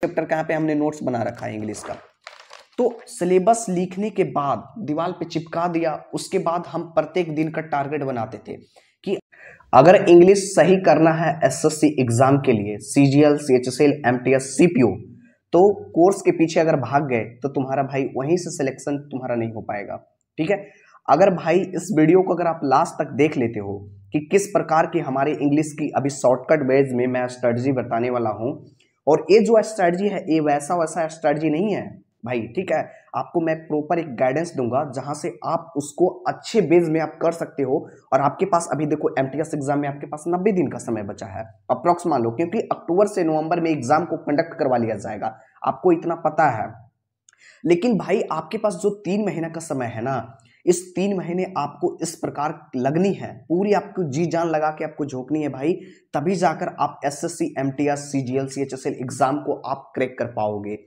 Chapter का यहाँ पे हमने नोट्स बना रखा है इंग्लिश का। तो सिलेबस लिखने के बाद दीवार पे चिपका दिया, उसके बाद हम प्रत्येक दिन का टारगेट बनाते थे कि अगर इंग्लिश सही करना है एसएससी एग्जाम के लिए, सीजीएल, सीएचएसएल, एमटीएस, सीपीओ, तो कोर्स के पीछे अगर भाग गए तो तुम्हारा भाई वहीं से सिलेक्शन तुम्हारा नहीं हो पाएगा। ठीक है, अगर भाई इस वीडियो को अगर आप लास्ट तक देख लेते हो कि किस प्रकार की हमारी इंग्लिश की अभी शॉर्टकट वेज में मैं स्ट्रेटजी बताने वाला हूं, और ये जो स्ट्रेटजी है ये वैसा स्ट्रेटजी नहीं है भाई। ठीक है, आपको मैं प्रॉपर एक गाइडेंस दूंगा जहां से आप उसको अच्छे बेस में आप कर सकते हो। और आपके पास अभी देखो एमटीएस एग्जाम में आपके पास 90 दिन का समय बचा है अप्रोक्स मान लो, क्योंकि अक्टूबर से नवंबर में एग्जाम को कंडक्ट करवा लिया जाएगा, आपको इतना पता है। लेकिन भाई आपके पास जो 3 महीना का समय है ना, इस 3 महीने आपको इस प्रकार लगनी है, पूरी आपको जी जान लगा के आपको झोंकनी है भाई, तभी जाकर आप SSC, MTS, CGL, CHSL exam को आप क्रैक कर पाओगे।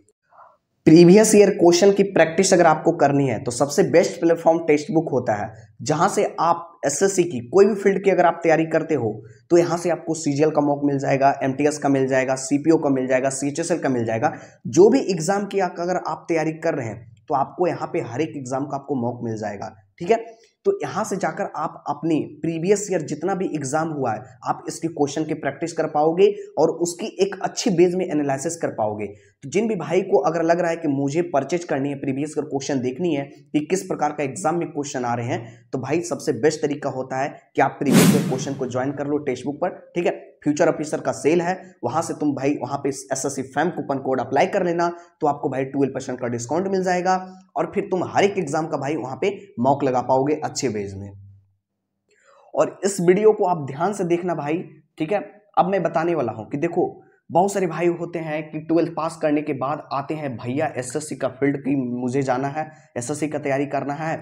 प्रीवियस ईयर क्वेश्चन की प्रैक्टिस अगर आपको करनी है तो सबसे बेस्ट प्लेटफॉर्म टेक्स्ट बुक होता है, जहां से आप एसएससी की कोई भी फील्ड की अगर आप तैयारी करते हो तो यहां से आपको सीजीएल का मॉक मिल जाएगा, एमटीएस का मिल जाएगा, सीपीओ का मिल जाएगा, सीएचएसएल का मिल जाएगा। जो भी एग्जाम की अगर आप तैयारी कर रहे हैं तो आपको यहाँ पे हर एक एग्जाम का आपको मॉक मिल जाएगा। ठीक है, तो यहां से जाकर आप अपनी प्रीवियस ईयर जितना भी एग्जाम हुआ है आप इसकी क्वेश्चन की प्रैक्टिस कर पाओगे और उसकी एक अच्छी बेस में एनालिसिस कर पाओगे। तो जिन भी भाई को अगर लग रहा है कि मुझे परचेज करनी है, प्रीवियस ईयर क्वेश्चन देखनी है कि किस प्रकार का एग्जाम में क्वेश्चन आ रहे हैं, तो भाई सबसे बेस्ट तरीका होता है कि आप प्रीवियस ईयर क्वेश्चन को ज्वाइन कर लो टेक्स्ट बुक पर। ठीक है, फ्यूचर ऑफिसर का सेल है, वहां से तुम भाई वहां पे SSC fam coupon code apply कर लेना, तो आपको भाई 12% का डिस्काउंट मिल जाएगा और फिर तुम हर एक एग्जाम का भाई वहां पे मॉक लगा पाओगे अच्छे बेस में। और इस वीडियो को आप ध्यान से देखना भाई। ठीक है, अब मैं बताने वाला हूं कि देखो बहुत सारे भाई होते हैं कि 12th पास करने के बाद आते हैं भैया एसएससी का फील्ड की मुझे जाना है, एसएससी का तैयारी करना है,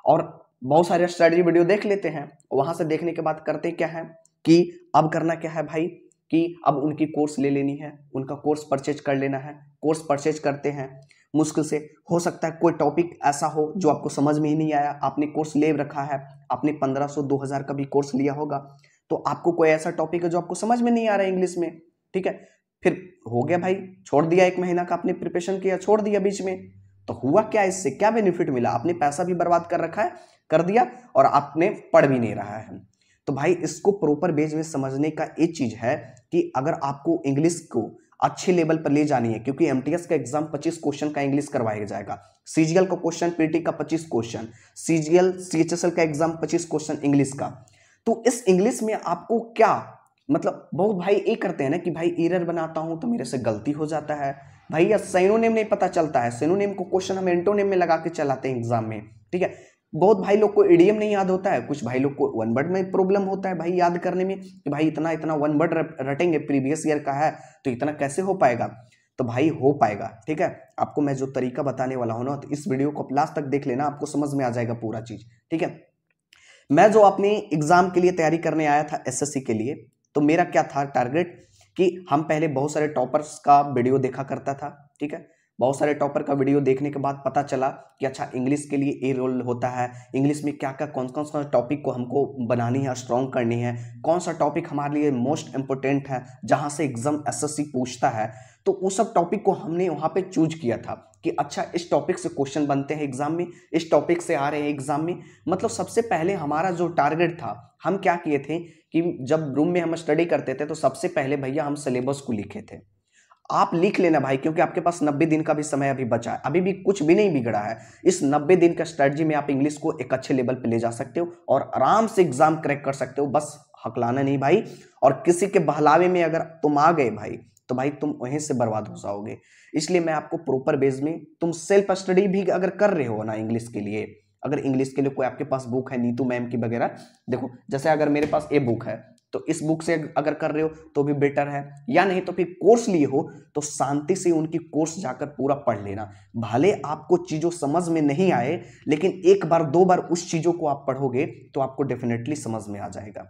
और बहुत सारे स्ट्रेटजी वीडियो देख लेते हैं। वहां से देखने के बाद करते क्या है कि अब करना क्या है भाई कि अब उनकी कोर्स ले लेनी है, उनका कोर्स परचेज कर लेना है। कोर्स परचेज करते हैं मुश्किल से, हो सकता है कोई टॉपिक ऐसा हो जो आपको समझ में ही नहीं आया, आपने कोर्स ले रखा है, आपने 1500-2000 का भी कोर्स लिया होगा, तो आपको कोई ऐसा टॉपिक है जो आपको समझ में नहीं आ रहा है इंग्लिश में। ठीक है, फिर हो गया भाई, छोड़ दिया, 1 महीना का आपने प्रिपरेशन किया, छोड़ दिया बीच में, तो हुआ क्या, इससे क्या बेनिफिट मिला? आपने पैसा भी बर्बाद कर रखा है, कर दिया, और आपने पढ़ भी नहीं रहा है। तो भाई इसको प्रॉपर बेस में समझने का एक चीज है कि अगर आपको इंग्लिश को अच्छे लेवल पर ले जानी है, क्योंकि एमटीएस का एग्जाम 25 क्वेश्चन का इंग्लिश करवाया जाएगा, सीजीएल का क्वेश्चन, पीटी का 25 क्वेश्चन, सीजीएल सीएचएसएल का एग्जाम 25 क्वेश्चन इंग्लिश का। तो इस इंग्लिश में आपको क्या मतलब, बहुत भाई ये करते हैं ना कि भाई एरर बनाता हूं तो मेरे से गलती हो जाता है भाई, या सिनोनिम नहीं पता चलता है, सिनोनिम को क्वेश्चन हम एंटोनिम में लगा के चलाते हैं एग्जाम में। ठीक है, बहुत भाई लोग को इडियम नहीं याद होता है, कुछ भाई लोग को वन वर्ड में प्रॉब्लम होता है भाई याद करने में कि भाई इतना इतना वन वर्ड रटेंगे, प्रीवियस ईयर का है तो इतना कैसे हो पाएगा? तो भाई हो पाएगा। ठीक है, आपको मैं जो तरीका बताने वाला हूं ना, तो इस वीडियो को लास्ट तक देख लेना, आपको समझ में आ जाएगा पूरा चीज। ठीक है, मैं जो अपने एग्जाम के लिए तैयारी करने आया था एसएससी के लिए, तो मेरा क्या था टारगेट कि हम पहले बहुत सारे टॉपर्स का वीडियो देखा करता था। ठीक है, बहुत सारे टॉपर का वीडियो देखने के बाद पता चला कि अच्छा इंग्लिश के लिए ये रोल होता है, इंग्लिश में क्या क्या कौन कौन सा टॉपिक को हमको बनानी है, स्ट्रॉन्ग करनी है, कौन सा टॉपिक हमारे लिए मोस्ट इंपोर्टेंट है जहां से एग्जाम एसएससी पूछता है। तो उस सब टॉपिक को हमने वहां पे चूज किया था कि अच्छा इस टॉपिक से क्वेश्चन बनते हैं एग्जाम में, इस टॉपिक से आ रहे हैं एग्जाम में। मतलब सबसे पहले हमारा जो टारगेट था, हम क्या किए थे कि जब रूम में हम स्टडी करते थे तो सबसे पहले भैया हम सिलेबस को लिखे थे। आप लिख लेना भाई, क्योंकि आपके पास 90 दिन का भी समय अभी बचा है, अभी भी कुछ भी नहीं बिगड़ा है। इस 90 दिन का स्ट्रेटजी में आप इंग्लिश को एक अच्छे लेवल पे ले जा सकते हो और आराम से एग्जाम क्रैक कर सकते हो। बस हकलाना नहीं भाई, और किसी के बहलावे में अगर तुम आ गए भाई तो भाई तुम वहीं से बर्बाद हो जाओगे। इसलिए मैं आपको प्रॉपर बेस में, तुम सेल्फ स्टडी भी अगर कर रहे हो ना इंग्लिश के लिए, अगर इंग्लिश के लिए कोई आपके पास बुक है नीतू मैम की वगैरह, देखो जैसे अगर मेरे पास ये बुक है तो इस बुक से अगर कर रहे हो तो भी बेटर है, या नहीं तो फिर कोर्स लिए हो तो शांति से उनकी कोर्स जाकर पूरा पढ़ लेना। भले आपको चीजों समझ में नहीं आए, लेकिन 1 बार 2 बार उस चीजों को आप पढ़ोगे तो आपको डेफिनेटली समझ में आ जाएगा।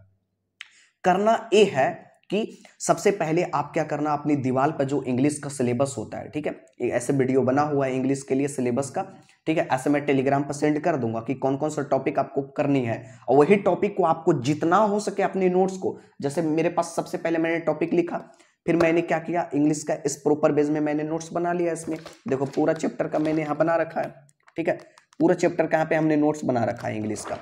करना ये है कि सबसे पहले आप क्या करना, अपनी दीवार पर जो इंग्लिश का सिलेबस होता है, ठीक है, एक ऐसे वीडियो बना हुआ है इंग्लिश के लिए सिलेबस का, ठीक है, ऐसे मैं टेलीग्राम पर सेंड कर दूंगा कि कौन कौन सा टॉपिक आपको करनी है, और वही टॉपिक को आपको जितना हो सके अपने नोट्स को, जैसे मेरे पास सबसे पहले मैंने टॉपिक लिखा फिर मैंने क्या किया, इंग्लिश का इस प्रॉपर बेस में मैंने नोट्स बना लिया। इसमें देखो पूरा चैप्टर का मैंने यहाँ बना रखा है, ठीक है, पूरा चैप्टर का यहाँ पे हमने नोट्स बना रखा है इंग्लिश का।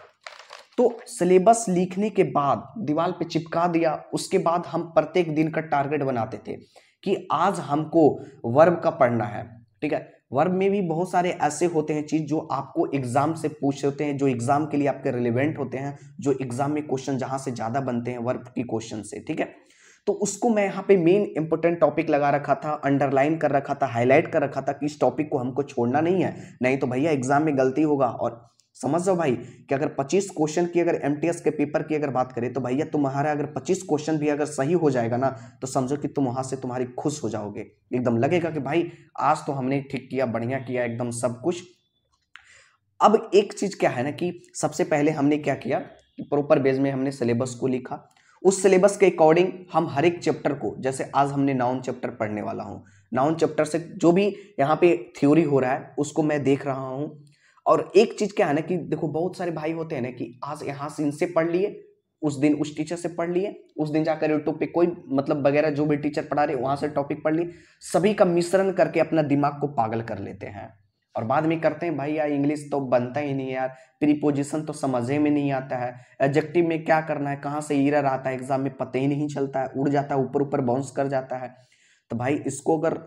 तो सिलेबस लिखने के बाद दीवार पे चिपका दिया। उसके बाद हम प्रत्येक दिन का टारगेट बनाते थे कि आज हमको वर्ब का पढ़ना है, ठीक है। वर्ब में भी बहुत सारे ऐसे होते हैं चीज जो आपको एग्जाम से पूछ होते हैं, जो एग्जाम के लिए आपके रिलेवेंट होते हैं, जो एग्जाम में क्वेश्चन जहां से ज्यादा बनते हैं वर्ब की क्वेश्चन से, ठीक है। तो उसको मैं यहाँ पे मेन इंपोर्टेंट टॉपिक लगा रखा था, अंडरलाइन कर रखा था, हाईलाइट कर रखा था कि इस टॉपिक को हमको छोड़ना नहीं है, नहीं तो भैया एग्जाम में गलती होगा। और समझ जाओ भाई कि अगर 25 क्वेश्चन की अगर एमटीएस के पेपर की अगर बात करें तो भैया तुम्हारा अगर 25 क्वेश्चन भी अगर सही हो जाएगा ना तो समझो कि तुम वहां से तुम्हारी खुश हो जाओगे, एकदम लगेगा कि भाई आज तो हमने ठीक किया, बढ़िया किया, एकदम सब कुछ। अब एक चीज क्या है ना कि सबसे पहले हमने क्या किया कि प्रॉपर बेस में हमने सिलेबस को लिखा। उस सिलेबस के अकॉर्डिंग हम हर एक चैप्टर को, जैसे आज हमने नाउन चैप्टर पढ़ने वाला हूँ, नाउन चैप्टर से जो भी यहाँ पे थ्योरी हो रहा है उसको मैं देख रहा हूँ। और एक चीज क्या है ना कि देखो बहुत सारे भाई होते हैं ना कि आज यहाँ से इनसे पढ़ लिए, उस दिन उस टीचर से पढ़ लिए, उस दिन जाकर यूट्यूब पे कोई मतलब वगैरह जो भी टीचर पढ़ा रहे वहां से टॉपिक पढ़ लिए, सभी का मिश्रण करके अपना दिमाग को पागल कर लेते हैं। और बाद में करते हैं भाई यार इंग्लिश तो बनता ही नहीं है यार, प्रीपोजिशन तो समझे में नहीं आता है, एडजेक्टिव में क्या करना है, कहाँ से एरर आता है एग्जाम में पता ही नहीं चलता है, उड़ जाता है, ऊपर ऊपर बाउंस कर जाता है। तो भाई इसको अगर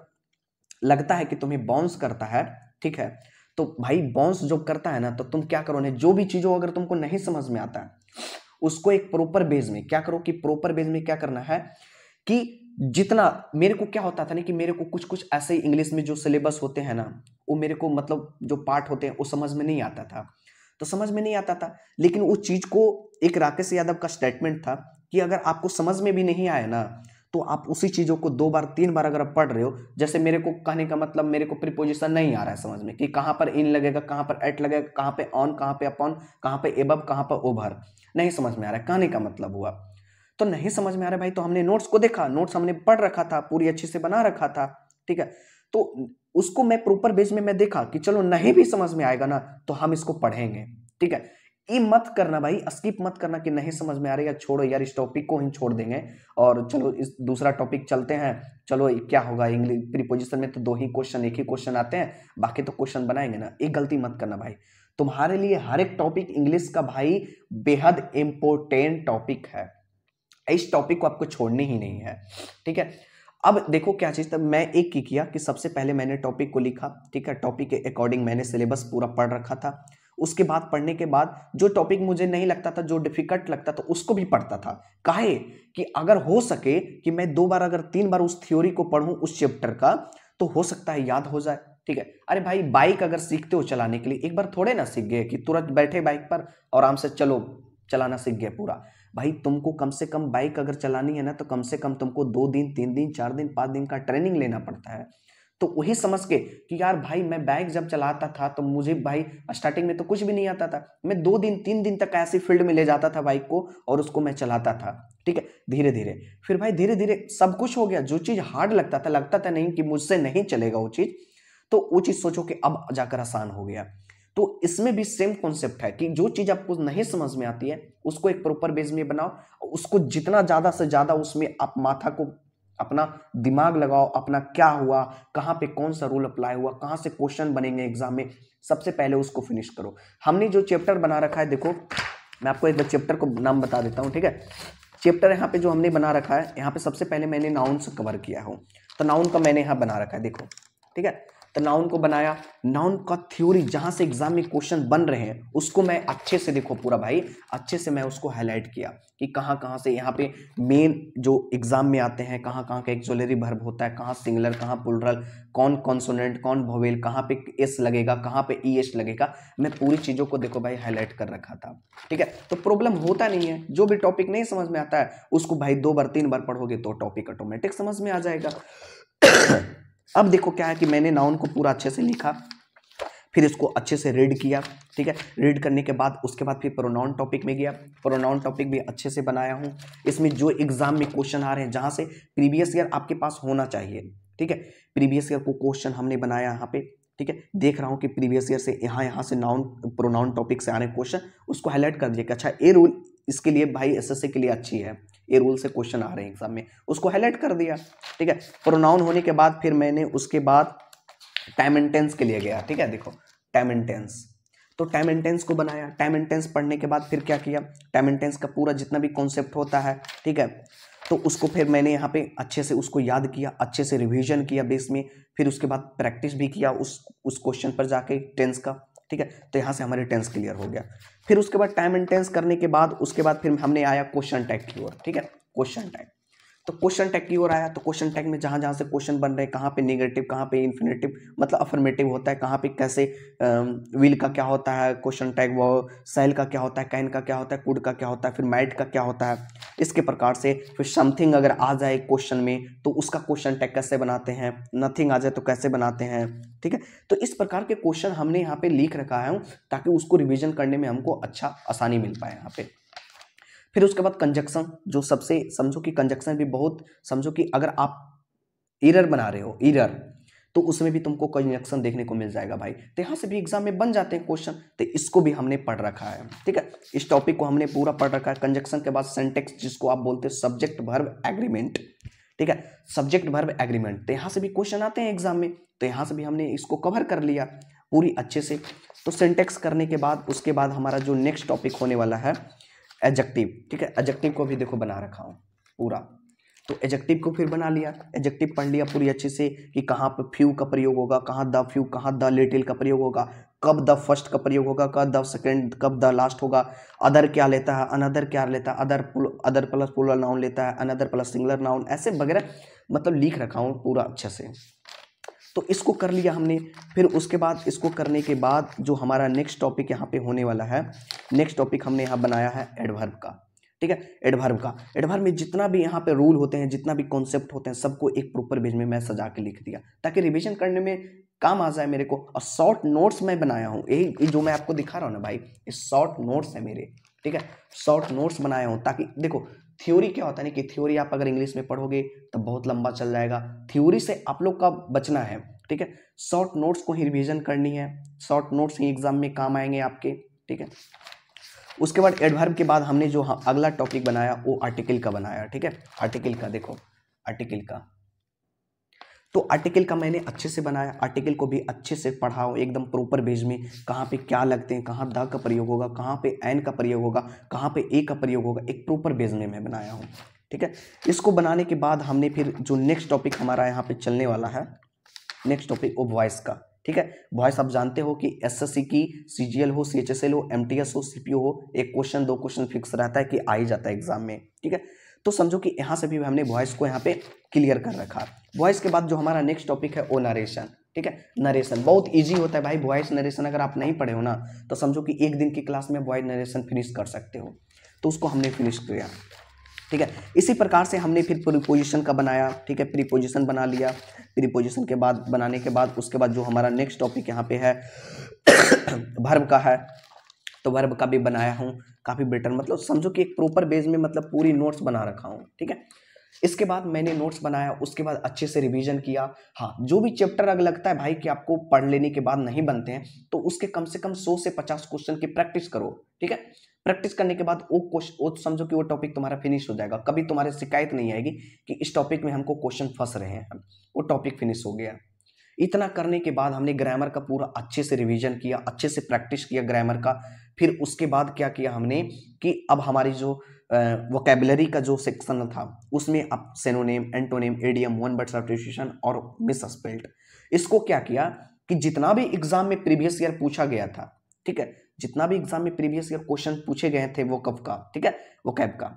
लगता है कि तुम्हें बाउंस करता है, ठीक है, तो भाई बाउंस जो करता है ना तो तुम क्या करो ना, जो भी चीजों अगर तुमको नहीं समझ में आता है उसको एक प्रॉपर बेस में क्या करो कि प्रॉपर बेस में क्या करना है कि जितना मेरे को क्या होता था ना कि मेरे को कुछ कुछ ऐसे इंग्लिश में जो सिलेबस होते हैं ना वो मेरे को मतलब जो पार्ट होते हैं वो समझ में नहीं आता था, तो समझ में नहीं आता था। लेकिन उस चीज को एक राकेश यादव का स्टेटमेंट था कि अगर आपको समझ में भी नहीं आए ना तो आप उसी चीजों को 2 बार 3 बार अगर आप पढ़ रहे हो, जैसे मेरे को कहने का मतलब मेरे को प्रीपोजिशन नहीं आ रहा है समझ में कि कहाँ पर इन लगेगा, कहाँ पर एट लगेगा, कहाँ पे ऑन, कहाँ पे अपॉन, कहाँ पे एबव, कहाँ पर ओवर, नहीं समझ में आ रहा है, कहने का मतलब हुआ तो नहीं समझ में आ रहा है भाई। तो हमने नोट्स को देखा, नोट्स हमने पढ़ रखा था, पूरी अच्छे से बना रखा था, ठीक है। तो उसको मैं प्रॉपर बेस में मैं देखा कि चलो नहीं भी समझ में आएगा ना तो हम इसको पढ़ेंगे, ठीक है। ये मत करना भाई, स्किप मत करना कि नहीं समझ में आ रही है छोड़ो यार इस टॉपिक को ही छोड़ देंगे और चलो इस दूसरा टॉपिक चलते हैं। चलो क्या होगा, इंग्लिश प्रीपोजिशन में तो 2 ही क्वेश्चन, एक ही क्वेश्चन आते हैं, बाकी तो क्वेश्चन बनाएंगे ना। एक गलती मत करना भाई, तुम्हारे लिए हर एक टॉपिक इंग्लिश का भाई बेहद इंपॉर्टेंट टॉपिक है, इस टॉपिक को आपको छोड़नी ही नहीं है, ठीक है। अब देखो क्या चीज था, मैं एक की किया कि सबसे पहले मैंने टॉपिक को लिखा, ठीक है, टॉपिक के अकॉर्डिंग मैंने सिलेबस पूरा पढ़ रखा था। उसके बाद पढ़ने के बाद जो टॉपिक मुझे नहीं लगता था, जो डिफिकल्ट लगता था उसको भी पढ़ता था, काहे कि अगर हो सके कि मैं 2 बार अगर 3 बार उस थ्योरी को पढ़ूं उस चैप्टर का तो हो सकता है याद हो जाए, ठीक है। अरे भाई बाइक अगर सीखते हो चलाने के लिए एक बार थोड़े ना सीख गए कि तुरंत बैठे बाइक पर और आराम से चलो चलाना सीख गए पूरा। भाई तुमको कम से कम बाइक अगर चलानी है ना तो कम से कम तुमको 2 दिन 3 दिन 4 दिन 5 दिन का ट्रेनिंग लेना पड़ता है। तो वही समझ के कि यार भाई मैं बाइक जब चलाता था तो मुझे भाई स्टार्टिंग में तो कुछ भी नहीं आता था, मैं 2 दिन 3 दिन तक ऐसी फील्ड में ले जाता था बाइक को और उसको मैं चलाता था, ठीक है। धीरे धीरे फिर भाई धीरे धीरे सब कुछ हो गया, जो चीज हार्ड लगता था नहीं कि मुझसे नहीं चलेगा वो चीज, तो वो चीज सोचो कि अब जाकर आसान हो गया। तो इसमें भी सेम कॉन्सेप्ट है कि जो चीज आपको नहीं समझ में आती है उसको एक प्रॉपर बेस में बनाओ, उसको जितना ज्यादा से ज्यादा उसमें आप माथा को अपना दिमाग लगाओ, अपना क्या हुआ, कहाँ पे कौन सा रूल अप्लाई हुआ, कहाँ से क्वेश्चन बनेंगे एग्जाम में, सबसे पहले उसको फिनिश करो। हमने जो चैप्टर बना रखा है, देखो मैं आपको एक बार चैप्टर को नाम बता देता हूँ, ठीक है। चैप्टर यहाँ पे जो हमने बना रखा है, यहाँ पे सबसे पहले मैंने नाउन से कवर किया हूँ, तो नाउन का मैंने यहाँ बना रखा है, देखो, ठीक है। तो नाउन को बनाया, नाउन का थ्योरी जहां से एग्जाम में क्वेश्चन बन रहे हैं उसको मैं अच्छे से, देखो पूरा भाई अच्छे से मैं उसको हाईलाइट किया कि कहाँ कहाँ से यहाँ पे मेन जो एग्जाम में आते हैं, कहाँ कहाँ का एक्सुलरी वर्ब होता है, कहाँ सिंगुलर, कहाँ प्लूरल, कौन कॉन्सोनेंट, कौन वोवेल, कहाँ पे एस लगेगा, कहाँ पे ईएस लगेगा, मैं पूरी चीजों को देखो भाई हाईलाइट कर रखा था, ठीक है। तो प्रॉब्लम होता नहीं है, जो भी टॉपिक नहीं समझ में आता है उसको भाई 2 बार 3 बार पढ़ोगे तो टॉपिक ऑटोमेटिक समझ में आ जाएगा। अब देखो क्या है कि मैंने नाउन को पूरा अच्छे से लिखा, फिर इसको अच्छे से रीड किया, ठीक है। रीड करने के बाद उसके बाद फिर प्रोनाउन टॉपिक में गया, प्रोनाउन टॉपिक भी अच्छे से बनाया हूँ। इसमें जो एग्जाम में क्वेश्चन आ रहे हैं जहाँ से प्रीवियस ईयर आपके पास होना चाहिए, ठीक है, प्रीवियस ईयर को क्वेश्चन हमने बनाया यहाँ पे, ठीक है। देख रहा हूँ कि प्रीवियस ईयर से यहाँ से नाउन प्रोनाउन टॉपिक से आ रहे क्वेश्चन, उसको हाईलाइट कर दिया कि अच्छा ये रूल इसके लिए भाई एसएससी के लिए अच्छी है, ये रूल से क्वेश्चन आ रहे हैं एग्जाम में, उसको हाईलाइट कर दिया। ठीक है, प्रोनाउन होने के बाद फिर मैंने उसके बाद टाइम एंड टेंस के लिए गया। ठीक है, देखो टाइम एंड टेंस, तो टाइम एंड टेंस को बनाया। टाइम एंड टेंस पढ़ने के बाद फिर क्या किया, टाइम एंड टेंस का पूरा जितना भी कॉन्सेप्ट होता है, ठीक है, तो उसको फिर मैंने यहाँ पे अच्छे से उसको याद किया, अच्छे से रिवीजन किया बेस में, फिर उसके बाद प्रैक्टिस भी किया उस क्वेश्चन पर जाके टेंस का। ठीक है, तो यहाँ से हमारे टेंस क्लियर हो गया। फिर उसके बाद टाइम एंड टेंस करने के बाद उसके बाद फिर हमने आया क्वेश्चन टैग की ओर। ठीक है, क्वेश्चन टैग, तो क्वेश्चन टैग की ओर आया, तो क्वेश्चन टैग में जहाँ जहाँ से क्वेश्चन बन रहे हैं, कहाँ पे नेगेटिव, कहाँ पे इन्फिनेटिव मतलब अफर्मेटिव होता है, कहाँ पे कैसे विल का क्या होता है क्वेश्चन टैग, वो सेल का क्या होता है, कैन का क्या होता है, कुड का क्या होता है, फिर माइट का क्या होता है, इसके प्रकार से। फिर समथिंग अगर आ जाए क्वेश्चन में तो उसका क्वेश्चन टैग कैसे बनाते हैं, नथिंग आ जाए तो कैसे बनाते हैं। ठीक है, तो इस प्रकार के क्वेश्चन हमने यहाँ पे लिख रखा है ताकि उसको रिविजन करने में हमको अच्छा आसानी मिल पाए यहाँ पे। फिर उसके बाद कंजक्शन, जो सबसे समझो कि कंजक्शन भी बहुत, समझो कि अगर आप इरर बना रहे हो, इरर, तो उसमें भी तुमको कंजक्शन देखने को मिल जाएगा भाई। तो यहाँ से भी एग्जाम में बन जाते हैं क्वेश्चन, तो इसको भी हमने पढ़ रखा है। ठीक है, इस टॉपिक को हमने पूरा पढ़ रखा है। कंजक्शन के बाद सिंटेक्स, जिसको आप बोलते हैं सब्जेक्ट वर्ब एग्रीमेंट। ठीक है, सब्जेक्ट वर्ब एग्रीमेंट, तो यहाँ से भी क्वेश्चन आते हैं एग्जाम में, तो यहाँ से भी हमने इसको कवर कर लिया पूरी अच्छे से। तो सिंटेक्स करने के बाद उसके बाद हमारा जो नेक्स्ट टॉपिक होने वाला है एडजेक्टिव। ठीक है, एडजेक्टिव को भी देखो बना रखा हूँ पूरा, तो एडजेक्टिव को फिर बना लिया, एडजेक्टिव पढ़ लिया पूरी अच्छे से कि कहाँ पर फ्यू का प्रयोग होगा, कहाँ द फ्यू, कहाँ द लिटिल का प्रयोग होगा, कब द फर्स्ट का प्रयोग होगा, कब द सेकंड, कब द लास्ट होगा, अदर क्या लेता है, अनदर क्या लेता है, अदर प्लस प्लूरल नाउन लेता है, अनदर प्लस सिंगुलर नाउन, ऐसे वगैरह मतलब लिख रखा हूँ पूरा अच्छे से। तो इसको कर लिया हमने। फिर उसके बाद इसको करने के बाद जो हमारा नेक्स्ट टॉपिक यहाँ पे होने वाला है, नेक्स्ट टॉपिक हमने यहाँ बनाया है एडवर्ब का। ठीक है, एडवर्ब का, एडवर्ब में जितना भी यहाँ पे रूल होते हैं, जितना भी कॉन्सेप्ट होते हैं, सबको एक प्रॉपर पेज में मैं सजा के लिख दिया ताकि रिवीजन करने में काम आ जाए मेरे को। और शॉर्ट नोट्स मैं बनाया हूँ, यही जो मैं आपको दिखा रहा हूँ ना भाई, ये शॉर्ट नोट्स है मेरे। ठीक है, शॉर्ट नोट्स बनाया हूँ ताकि देखो थ्योरी क्या होता है ना कि थ्योरी आप अगर इंग्लिश में पढ़ोगे तो बहुत लंबा चल जाएगा, थ्योरी से आप लोग का बचना है। ठीक है, शॉर्ट नोट्स को ही रिवीजन करनी है, शॉर्ट नोट्स ही एग्जाम में काम आएंगे आपके। ठीक है, उसके बाद एडवर्ब के बाद हमने जो अगला टॉपिक बनाया वो आर्टिकल का बनाया। ठीक है, आर्टिकल का देखो, आर्टिकल का, तो आर्टिकल का मैंने अच्छे से बनाया, आर्टिकल को भी अच्छे से पढ़ाओ एकदम प्रॉपर बेस में, कहाँ पे क्या लगते हैं, कहाँ द का प्रयोग होगा, कहाँ पे एन का प्रयोग होगा, कहाँ पे ए का प्रयोग होगा, एक प्रॉपर बेस में मैं बनाया हूँ। ठीक है, इसको बनाने के बाद हमने फिर जो नेक्स्ट टॉपिक हमारा यहाँ पे चलने वाला है, नेक्स्ट टॉपिक वो वॉइस का। ठीक है, वॉइस आप जानते हो कि एसएससी की सीजीएल हो, सीएचएसएल हो, एमटीएस हो, सीपीओ हो, एक क्वेश्चन दो क्वेश्चन फिक्स रहता है कि आ ही जाता है एग्जाम में। ठीक है, तो समझो कि यहाँ से भी हमने वॉइस को यहाँ पे क्लियर कर रखा। वॉइस के बाद जो हमारा नेक्स्ट टॉपिक है वो नरेशन। ठीक है, नरेशन बहुत इजी होता है भाई, वॉइस नरेशन अगर आप नहीं पढ़े हो ना तो समझो कि एक दिन की क्लास में वॉइस नरेशन फिनिश कर सकते हो, तो उसको हमने फिनिश किया। ठीक है, इसी प्रकार से हमने फिर प्रीपोजिशन का बनाया। ठीक है, प्रीपोजिशन बना लिया, प्रीपोजिशन के बाद बनाने के बाद उसके बाद जो हमारा नेक्स्ट टॉपिक यहाँ पे है वर्ब का है, तो वर्ब का भी बनाया हूँ काफ़ी बेटर, मतलब समझो कि एक प्रॉपर बेस में मतलब पूरी नोट्स बना रखा हूँ। ठीक है, इसके बाद मैंने नोट्स बनाया, उसके बाद अच्छे से रिवीजन किया। हाँ, जो भी चैप्टर अगर लगता है भाई कि आपको पढ़ लेने के बाद नहीं बनते हैं तो उसके कम से कम 100 से 50 क्वेश्चन की प्रैक्टिस करो। ठीक है, प्रैक्टिस करने के बाद वो समझो कि वो टॉपिक तुम्हारा फिनिश हो जाएगा, कभी तुम्हारे शिकायत नहीं आएगी कि इस टॉपिक में हमको क्वेश्चन फंस रहे हैं, वो टॉपिक फिनिश हो गया। इतना करने के बाद हमने ग्रामर का पूरा अच्छे से रिवीजन किया, अच्छे से प्रैक्टिस किया ग्रामर का। फिर उसके बाद क्या किया हमने कि अब हमारी जो वोकैबुलरी का जो सेक्शन था उसमें अब synonym, antonym, idiom, one word substitution और मिसस्पेल्ड, इसको क्या किया कि जितना भी एग्जाम में प्रीवियस ईयर पूछा गया था, ठीक है, जितना भी एग्जाम में प्रीवियस ईयर क्वेश्चन पूछे गए थे वो कब का, ठीक है, वोकैब का,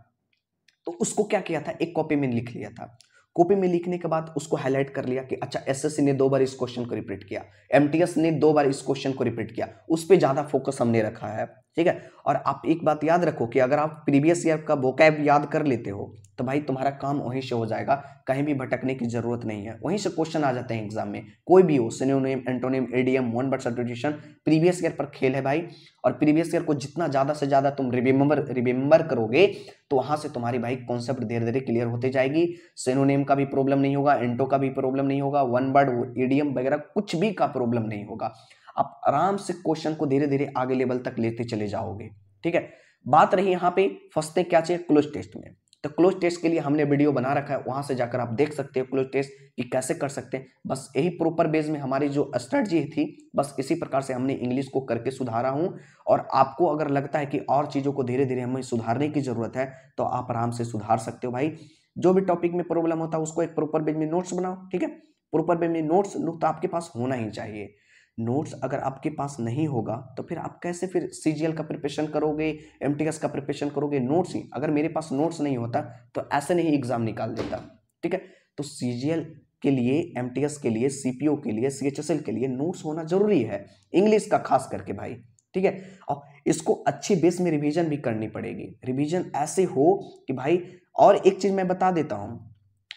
तो उसको क्या किया था, एक कॉपी में लिख लिया था। कॉपी में लिखने के बाद उसको हाईलाइट कर लिया कि अच्छा एसएससी ने 2 बार इस क्वेश्चन को रिपीट किया, एमटीएस ने 2 बार इस क्वेश्चन को रिपीट किया, उस पर ज्यादा फोकस हमने रखा है। ठीक है, और आप एक बात याद रखो कि अगर आप प्रीवियस ईयर का वोकैब याद कर लेते हो तो भाई तुम्हारा काम वहीं से हो जाएगा, कहीं भी भटकने की जरूरत नहीं है, वहीं से क्वेश्चन आ जाते हैं एग्जाम में, कोई भी हो, synonym, antonym, idiom, one word substitution, previous year पर खेल है भाई। और प्रीवियस ईयर को जितना ज्यादा से ज्यादा तुम रिमेंबर करोगे तो वहां से तुम्हारी भाई कॉन्सेप्ट धीरे धीरे क्लियर होती जाएगी, सिनोनिम का भी प्रॉब्लम नहीं होगा, एंटो का भी प्रॉब्लम नहीं होगा, वन वर्ड, इडियम वगैरह कुछ भी का प्रॉब्लम नहीं होगा, आप आराम से क्वेश्चन को धीरे धीरे आगे लेवल तक लेते चले जाओगे। ठीक है, बात रही यहाँ पे फंसते क्या चाहिए क्लोज टेस्ट में। तो क्लोज टेस्ट के लिए हमने वीडियो बना रखा है, वहां से जाकर आप देख सकते हो क्लोज टेस्ट कि कैसे कर सकते हैं। बस यही प्रॉपर बेस में हमारी जो स्ट्रेटजी थी, बस इसी प्रकार से हमने इंग्लिश को करके सुधारा हूं। और आपको अगर लगता है कि और चीज़ों को धीरे धीरे हमें सुधारने की ज़रूरत है तो आप आराम से सुधार सकते हो भाई। जो भी टॉपिक में प्रॉब्लम होता है उसको एक प्रॉपर बेस में नोट्स बनाओ, ठीक है। प्रॉपर बेस में नोट्स तो आपके पास होना ही चाहिए। नोट्स अगर आपके पास नहीं होगा तो फिर आप कैसे फिर सीजीएल का प्रिपरेशन करोगे, एमटीएस का प्रिपरेशन करोगे। नोट्स ही, अगर मेरे पास नोट्स नहीं होता तो ऐसे नहीं एग्जाम निकाल देता, ठीक है। तो सीजीएल के लिए, एमटीएस के लिए, सीपीओ के लिए, सीएचएसएल के लिए नोट्स होना जरूरी है, इंग्लिश का खास करके भाई, ठीक है। और इसको अच्छे बेस में रिवीजन भी करनी पड़ेगी। रिवीजन ऐसे हो कि भाई, और एक चीज मैं बता देता हूं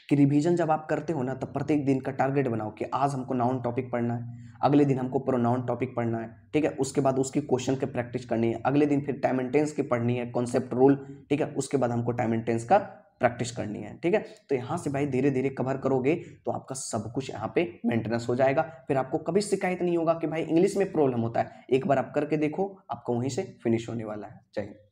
कि रिवीजन जब आप करते हो ना तो प्रत्येक दिन का टारगेट बनाओ कि आज हमको नाउन टॉपिक पढ़ना है, अगले दिन हमको प्रोनाउन टॉपिक पढ़ना है, ठीक है। उसके बाद उसकी क्वेश्चन की प्रैक्टिस करनी है, अगले दिन फिर टाइम एंड टेंस की पढ़नी है, कॉन्सेप्ट रूल, ठीक है। उसके बाद हमको टाइम एंड टेंस का प्रैक्टिस करनी है, ठीक है। तो यहाँ से भाई धीरे धीरे कवर करोगे तो आपका सब कुछ यहाँ पे मेंटेनेंस हो जाएगा। फिर आपको कभी शिकायत नहीं होगा कि भाई इंग्लिश में प्रॉब्लम होता है। एक बार आप करके देखो, आपको वहीं से फिनिश होने वाला है। जय हिंद।